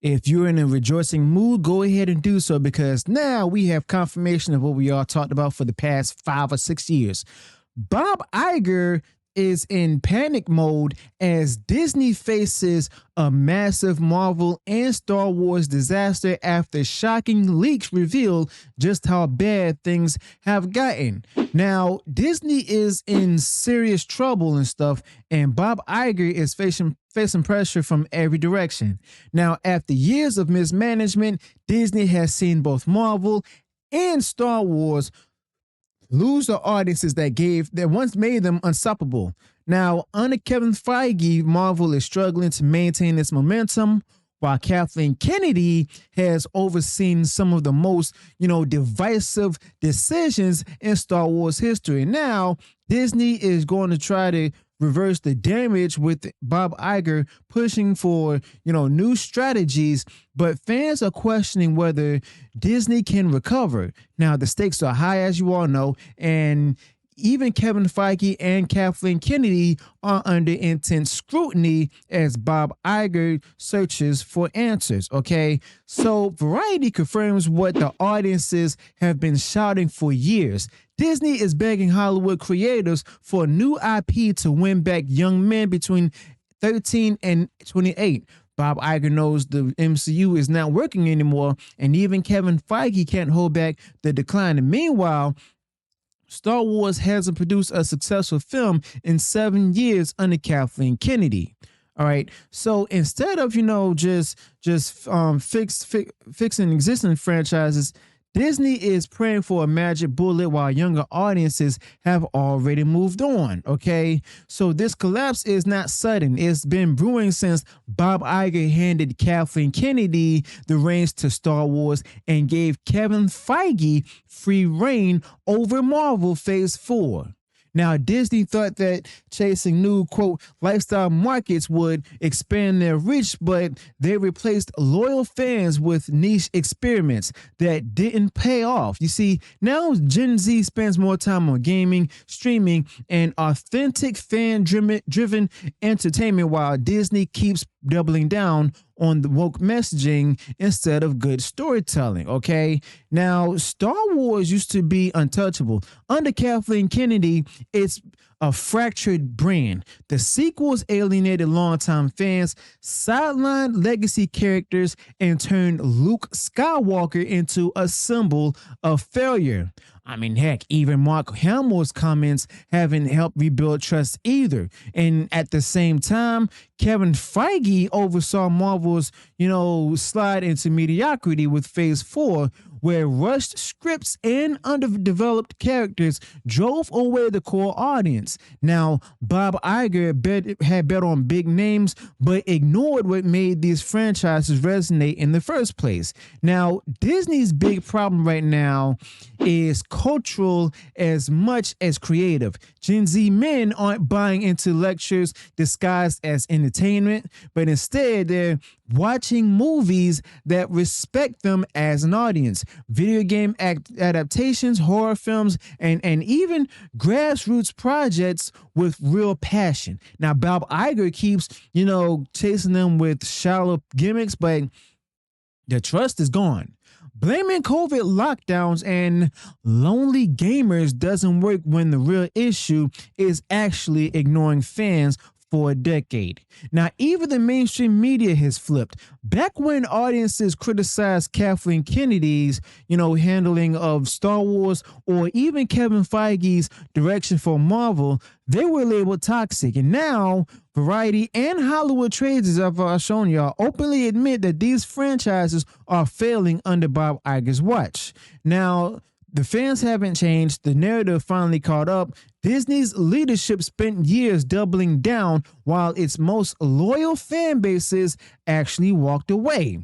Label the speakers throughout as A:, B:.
A: If you're in a rejoicing mood, go ahead and do so because now we have confirmation of what we all talked about for the past 5 or 6 years. Bob Iger is in panic mode as Disney faces a massive Marvel and Star Wars disaster after shocking leaks reveal just how bad things have gotten. Now, Disney is in serious trouble and stuff, and Bob Iger is facing pressure from every direction. Now, after years of mismanagement, Disney has seen both Marvel and Star Wars lose the audiences that once made them unstoppable. Now, under Kevin Feige, Marvel is struggling to maintain its momentum, while Kathleen Kennedy has overseen some of the most, divisive decisions in Star Wars history. Now, Disney is going to try to reverse the damage with Bob Iger pushing for, new strategies, but fans are questioning whether Disney can recover. Now, the stakes are high, as you all know, and even Kevin Feige and Kathleen Kennedy are under intense scrutiny as Bob Iger searches for answers, okay? So Variety confirms what the audiences have been shouting for years. Disney is begging Hollywood creators for new IP to win back young men between 13 and 28. Bob Iger knows the MCU is not working anymore, and even Kevin Feige can't hold back the decline. And meanwhile, Star Wars hasn't produced a successful film in 7 years under Kathleen Kennedy. All right. So instead of, fixing existing franchises, Disney is praying for a magic bullet while younger audiences have already moved on, okay? So this collapse is not sudden. It's been brewing since Bob Iger handed Kathleen Kennedy the reins to Star Wars and gave Kevin Feige free reign over Marvel Phase 4. Now, Disney thought that chasing new, quote, lifestyle markets would expand their reach, but they replaced loyal fans with niche experiments that didn't pay off. You see, now Gen Z spends more time on gaming, streaming, and authentic fan-driven entertainment while Disney keeps doubling down on the woke messaging instead of good storytelling, okay? Now, Star Wars used to be untouchable. Under Kathleen Kennedy, it's a fractured brand. The sequels alienated longtime fans, sidelined legacy characters, and turned Luke Skywalker into a symbol of failure. I mean, heck, even Mark Hamill's comments haven't helped rebuild trust either. And at the same time, Kevin Feige oversaw Marvel's, slide into mediocrity with Phase 4, where rushed scripts and underdeveloped characters drove away the core audience. Now, Bob Iger had bet on big names, but ignored what made these franchises resonate in the first place. Now, Disney's big problem right now is cultural as much as creative. Gen Z men aren't buying into lectures disguised as entertainment, but instead they're watching movies that respect them as an audience. Video game adaptations, horror films, and even grassroots projects with real passion. Now, Bob Iger keeps, chasing them with shallow gimmicks, but the trust is gone. Blaming COVID lockdowns and lonely gamers doesn't work when the real issue is actually ignoring fans for a decade. Now, even the mainstream media has flipped. Back when audiences criticized Kathleen Kennedy's, handling of Star Wars or even Kevin Feige's direction for Marvel, they were labeled toxic. And now, Variety and Hollywood traders, as I've shown y'all, openly admit that these franchises are failing under Bob Iger's watch. Now, the fans haven't changed. The narrative finally caught up. Disney's leadership spent years doubling down while its most loyal fan bases actually walked away.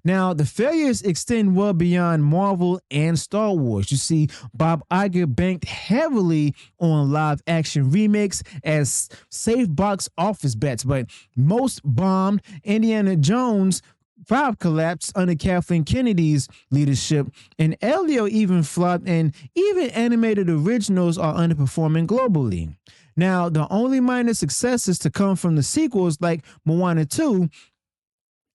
A: Now, the failures extend well beyond Marvel and Star Wars. You see, Bob Iger banked heavily on live action remakes as safe box office bets, but most bombed. Indiana Jones 5 collapsed under Kathleen Kennedy's leadership, and Elio even flopped, and even animated originals are underperforming globally. Now, the only minor successes to come from the sequels like Moana 2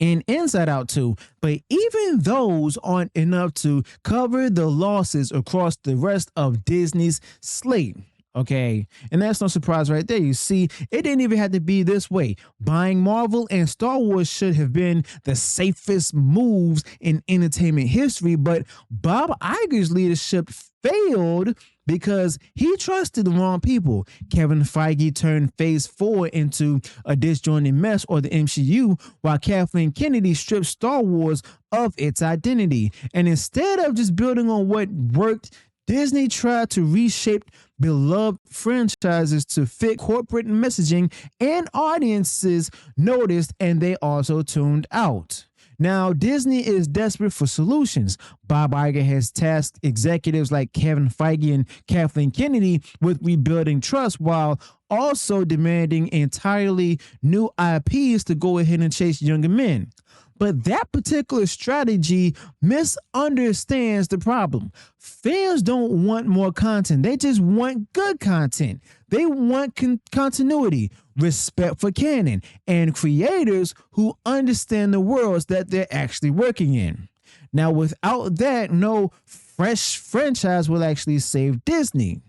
A: and Inside Out 2, but even those aren't enough to cover the losses across the rest of Disney's slate. Okay, and that's no surprise right there. You see, it didn't even have to be this way. Buying Marvel and Star Wars should have been the safest moves in entertainment history, but Bob Iger's leadership failed because he trusted the wrong people. Kevin Feige turned Phase 4 into a disjointed mess, or the MCU, while Kathleen Kennedy stripped Star Wars of its identity. And instead of just building on what worked, Disney tried to reshape beloved franchises to fit corporate messaging, and audiences noticed, and they also tuned out. Now, Disney is desperate for solutions. Bob Iger has tasked executives like Kevin Feige and Kathleen Kennedy with rebuilding trust, while also demanding entirely new IPs to go ahead and chase younger men. But that particular strategy misunderstands the problem. Fans don't want more content. They just want good content. They want continuity, respect for canon, and creators who understand the worlds that they're actually working in. Now, without that, no fresh franchise will actually save Disney.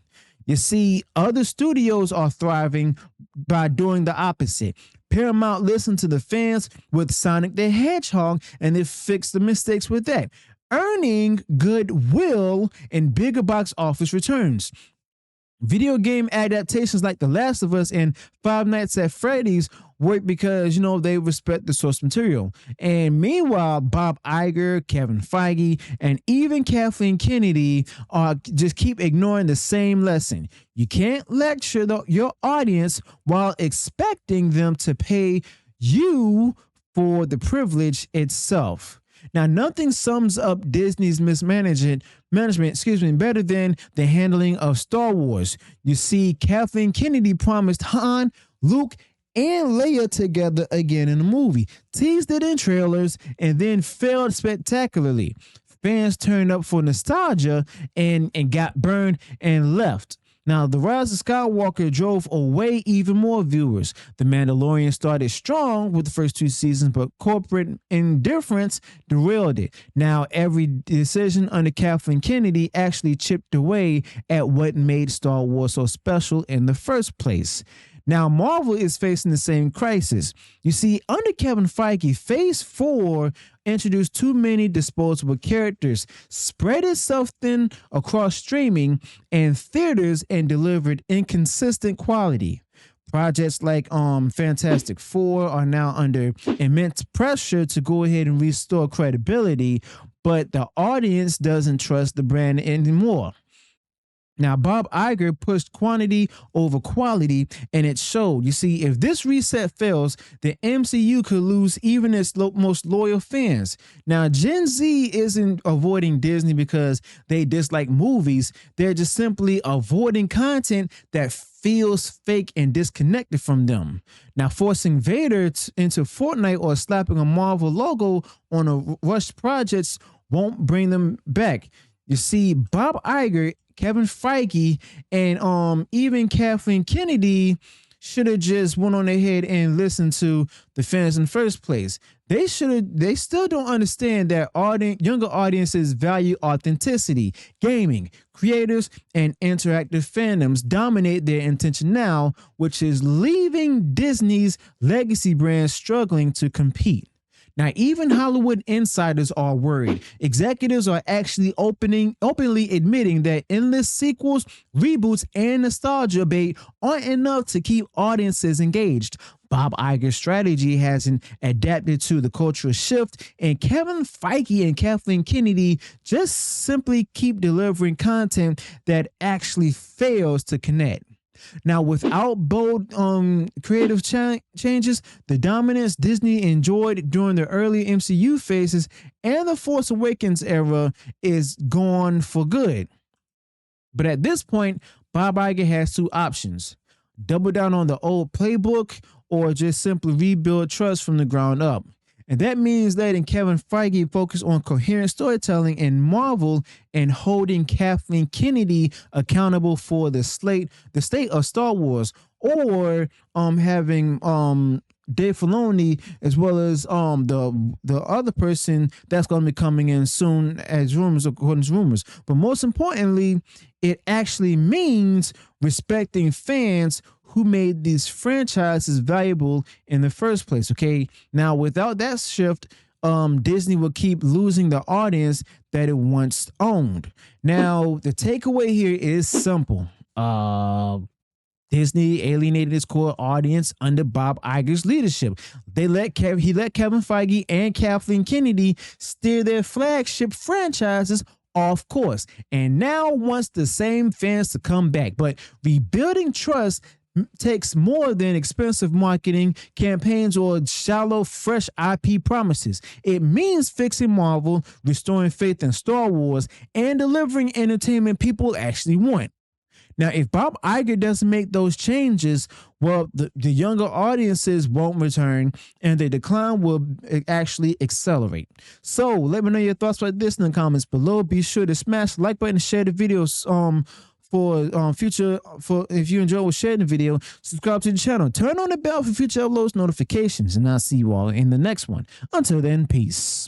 A: You see, other studios are thriving by doing the opposite. Paramount listened to the fans with Sonic the Hedgehog, and they fixed the mistakes with that, earning goodwill and bigger box office returns. Video game adaptations like The Last of Us and Five Nights at Freddy's work because, they respect the source material. And meanwhile, Bob Iger, Kevin Feige, and even Kathleen Kennedy just keep ignoring the same lesson. You can't lecture your audience while expecting them to pay you for the privilege itself. Now, nothing sums up Disney's management, better than the handling of Star Wars. You see, Kathleen Kennedy promised Han, Luke, and Leia together again in the movie, teased it in trailers, and then failed spectacularly. Fans turned up for nostalgia and got burned and left. Now, The Rise of Skywalker drove away even more viewers. The Mandalorian started strong with the first 2 seasons, but corporate indifference derailed it. Now, every decision under Kathleen Kennedy actually chipped away at what made Star Wars so special in the first place. Now, Marvel is facing the same crisis. You see, under Kevin Feige, Phase 4 introduced too many disposable characters, spread itself thin across streaming and theaters, and delivered inconsistent quality. Projects like Fantastic Four are now under immense pressure to go ahead and restore credibility, but the audience doesn't trust the brand anymore. Now, Bob Iger pushed quantity over quality, and it showed. You see, if this reset fails, the MCU could lose even its most loyal fans. Now, Gen Z isn't avoiding Disney because they dislike movies. They're just simply avoiding content that feels fake and disconnected from them. Now, forcing Vader into Fortnite or slapping a Marvel logo on a rushed project won't bring them back. You see, Bob Iger, Kevin Feige, and even Kathleen Kennedy should have just went on ahead and listened to the fans in the first place. They still don't understand that younger audiences value authenticity. Gaming, creators, and interactive fandoms dominate their attention now, which is leaving Disney's legacy brands struggling to compete. Now, even Hollywood insiders are worried. Executives are actually openly admitting that endless sequels, reboots, and nostalgia bait aren't enough to keep audiences engaged. Bob Iger's strategy hasn't adapted to the cultural shift, and Kevin Feige and Kathleen Kennedy just simply keep delivering content that actually fails to connect. Now, without bold creative changes, the dominance Disney enjoyed during the early MCU phases and the Force Awakens era is gone for good. But at this point, Bob Iger has 2 options: double down on the old playbook or just simply rebuild trust from the ground up. And that means letting Kevin Feige focus on coherent storytelling in Marvel and holding Kathleen Kennedy accountable for the state of Star Wars, or having Dave Filoni, as well as the other person that's going to be coming in soon, as rumors, according to rumors. But most importantly, it actually means respecting fans who made these franchises valuable in the first place. Okay, now without that shift, Disney will keep losing the audience that it once owned. Now the takeaway here is simple. Disney alienated its core audience under Bob Iger's leadership. He let Kevin Feige and Kathleen Kennedy steer their flagship franchises off course, and now wants the same fans to come back. But rebuilding trust takes more than expensive marketing campaigns or shallow, fresh IP promises. It means fixing Marvel, restoring faith in Star Wars, and delivering entertainment people actually want. Now, if Bob Iger doesn't make those changes, well, the younger audiences won't return and the decline will actually accelerate. So let me know your thoughts about this in the comments below. Be sure to smash the like button and share the videos if you enjoy sharing the video. Subscribe to the channel. Turn on the bell for future uploads notifications, and I'll see you all in the next one. Until then, peace.